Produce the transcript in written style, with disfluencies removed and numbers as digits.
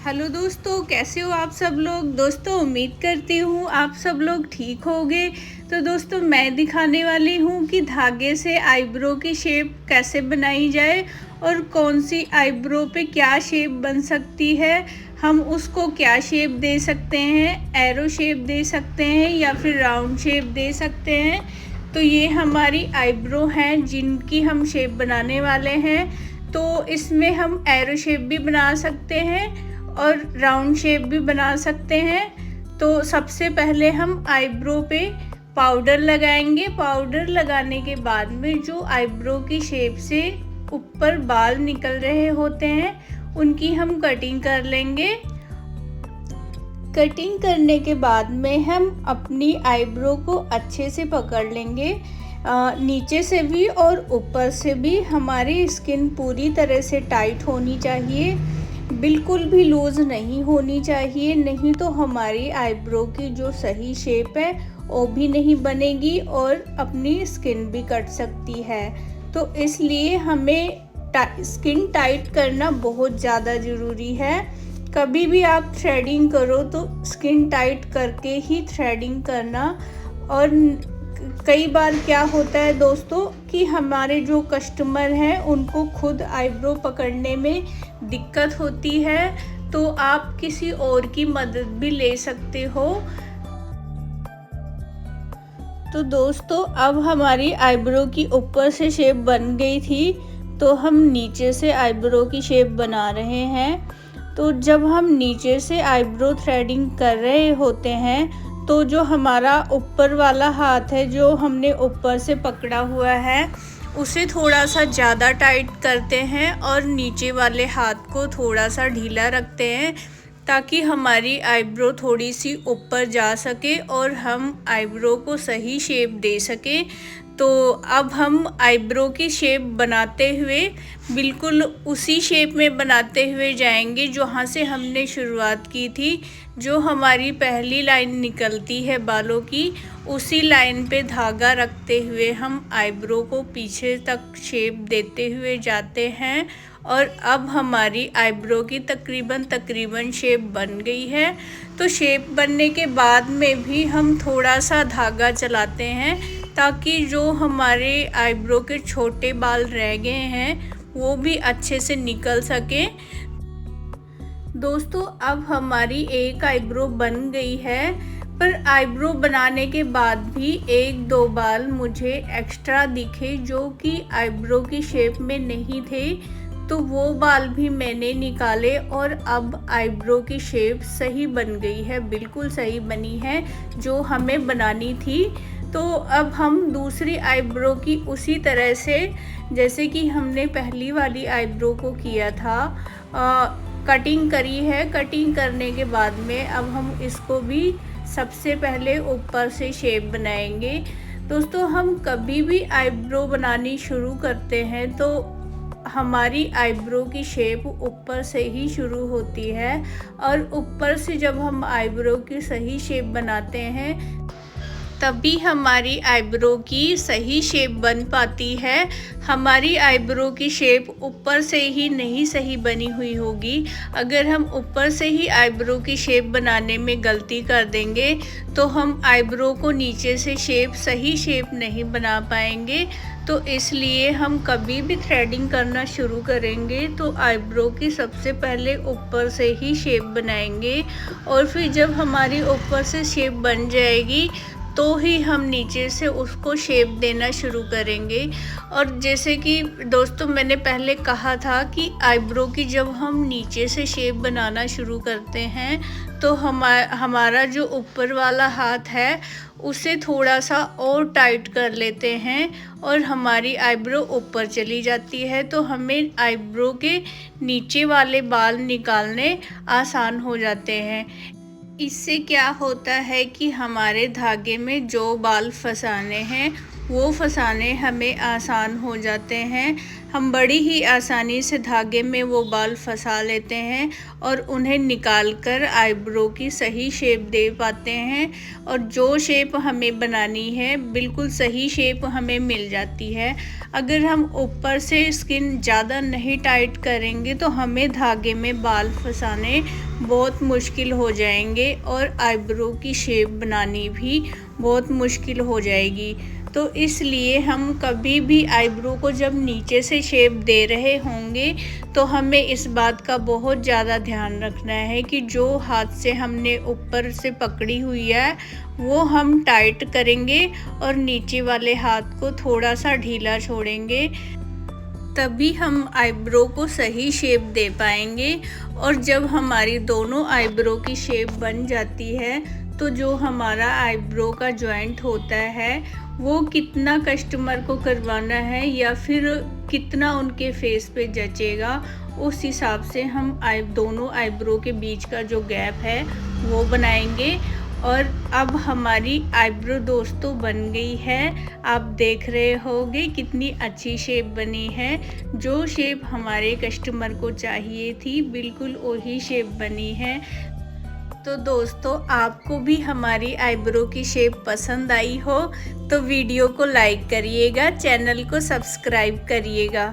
Hello दोस्तों, कैसे हो आप सब लोग। दोस्तों उम्मीद करती हूँ आप सब लोग ठीक होंगे। तो दोस्तों मैं दिखाने वाली हूँ कि धागे से आईब्रो की शेप कैसे बनाई जाए और कौन सी आईब्रो पे क्या शेप बन सकती है। हम उसको क्या शेप दे सकते हैं, एरो शेप दे सकते हैं या फिर राउंड शेप दे सकते हैं। तो ये हमारी आईब्रो हैं जिनकी हम शेप बनाने वाले हैं। तो इसमें हम एरो शेप भी बना सकते हैं और राउंड शेप भी बना सकते हैं। तो सबसे पहले हम आईब्रो पे पाउडर लगाएंगे। पाउडर लगाने के बाद में जो आईब्रो की शेप से ऊपर बाल निकल रहे होते हैं उनकी हम कटिंग कर लेंगे। कटिंग करने के बाद में हम अपनी आईब्रो को अच्छे से पकड़ लेंगे, नीचे से भी और ऊपर से भी। हमारी स्किन पूरी तरह से टाइट होनी चाहिए, बिल्कुल भी लूज़ नहीं होनी चाहिए, नहीं तो हमारी आईब्रो की जो सही शेप है वो भी नहीं बनेगी और अपनी स्किन भी कट सकती है। तो इसलिए हमें स्किन टाइट करना बहुत ज़्यादा ज़रूरी है। कभी भी आप थ्रेडिंग करो तो स्किन टाइट करके ही थ्रेडिंग करना। और कई बार क्या होता है दोस्तों कि हमारे जो कस्टमर हैं उनको खुद आईब्रो पकड़ने में दिक्कत होती है, तो आप किसी और की मदद भी ले सकते हो। तो दोस्तों अब हमारी आईब्रो की ऊपर से शेप बन गई थी, तो हम नीचे से आईब्रो की शेप बना रहे हैं। तो जब हम नीचे से आईब्रो थ्रेडिंग कर रहे होते हैं तो जो हमारा ऊपर वाला हाथ है जो हमने ऊपर से पकड़ा हुआ है उसे थोड़ा सा ज़्यादा टाइट करते हैं और नीचे वाले हाथ को थोड़ा सा ढीला रखते हैं ताकि हमारी आईब्रो थोड़ी सी ऊपर जा सके और हम आईब्रो को सही शेप दे सकें। तो अब हम आईब्रो की शेप बनाते हुए बिल्कुल उसी शेप में बनाते हुए जाएंगे जहाँ से हमने शुरुआत की थी। जो हमारी पहली लाइन निकलती है बालों की, उसी लाइन पे धागा रखते हुए हम आईब्रो को पीछे तक शेप देते हुए जाते हैं। और अब हमारी आईब्रो की तकरीबन शेप बन गई है। तो शेप बनने के बाद में भी हम थोड़ा सा धागा चलाते हैं ताकि जो हमारे आईब्रो के छोटे बाल रह गए हैं वो भी अच्छे से निकल सके। दोस्तों अब हमारी एक आईब्रो बन गई है, पर आईब्रो बनाने के बाद भी एक दो बाल मुझे एक्स्ट्रा दिखे जो कि आईब्रो की शेप में नहीं थे। तो वो बाल भी मैंने निकाले और अब आईब्रो की शेप सही बन गई है, बिल्कुल सही बनी है जो हमें बनानी थी। तो अब हम दूसरी आईब्रो की उसी तरह से जैसे कि हमने पहली वाली आईब्रो को किया था कटिंग करी है। कटिंग करने के बाद में अब हम इसको भी सबसे पहले ऊपर से शेप बनाएंगे। दोस्तों हम कभी भी आईब्रो बनानी शुरू करते हैं तो हमारी आईब्रो की शेप ऊपर से ही शुरू होती है और ऊपर से जब हम आईब्रो की सही शेप बनाते हैं तभी हमारी आईब्रो की सही शेप बन पाती है। हमारी आईब्रो की शेप ऊपर से ही नहीं सही बनी हुई होगी। अगर हम ऊपर से ही आईब्रो की शेप बनाने में गलती कर देंगे तो हम आईब्रो को नीचे से सही शेप नहीं बना पाएंगे। तो इसलिए हम कभी भी थ्रेडिंग करना शुरू करेंगे तो आईब्रो की सबसे पहले ऊपर से ही शेप बनाएंगे और फिर जब हमारी ऊपर से शेप बन जाएगी तो ही हम नीचे से उसको शेप देना शुरू करेंगे। और जैसे कि दोस्तों मैंने पहले कहा था कि आईब्रो की जब हम नीचे से शेप बनाना शुरू करते हैं तो हमारा जो ऊपर वाला हाथ है उसे थोड़ा सा और टाइट कर लेते हैं और हमारी आईब्रो ऊपर चली जाती है। तो हमें आईब्रो के नीचे वाले बाल निकालने आसान हो जाते हैं। इससे क्या होता है कि हमारे धागे में जो बाल फंसाने हैं वो फंसाने हमें आसान हो जाते हैं। हम बड़ी ही आसानी से धागे में वो बाल फंसा लेते हैं और उन्हें निकालकर आईब्रो की सही शेप दे पाते हैं और जो शेप हमें बनानी है बिल्कुल सही शेप हमें मिल जाती है। अगर हम ऊपर से स्किन ज़्यादा नहीं टाइट करेंगे तो हमें धागे में बाल फंसाने बहुत मुश्किल हो जाएंगे और आईब्रो की शेप बनानी भी बहुत मुश्किल हो जाएगी। तो इसलिए हम कभी भी आईब्रो को जब नीचे से शेप दे रहे होंगे तो हमें इस बात का बहुत ज़्यादा ध्यान रखना है कि जो हाथ से हमने ऊपर से पकड़ी हुई है वो हम टाइट करेंगे और नीचे वाले हाथ को थोड़ा सा ढीला छोड़ेंगे, तभी हम आईब्रो को सही शेप दे पाएंगे। और जब हमारी दोनों आईब्रो की शेप बन जाती है तो जो हमारा आईब्रो का जॉइंट होता है वो कितना कस्टमर को करवाना है या फिर कितना उनके फेस पे जचेगा, उस हिसाब से हम दोनों आईब्रो के बीच का जो गैप है वो बनाएंगे। और अब हमारी आईब्रो दोस्तों बन गई है। आप देख रहे होंगे कितनी अच्छी शेप बनी है। जो शेप हमारे कस्टमर को चाहिए थी बिल्कुल वही शेप बनी है। तो दोस्तों आपको भी हमारी आईब्रो की शेप पसंद आई हो तो वीडियो को लाइक करिएगा, चैनल को सब्सक्राइब करिएगा।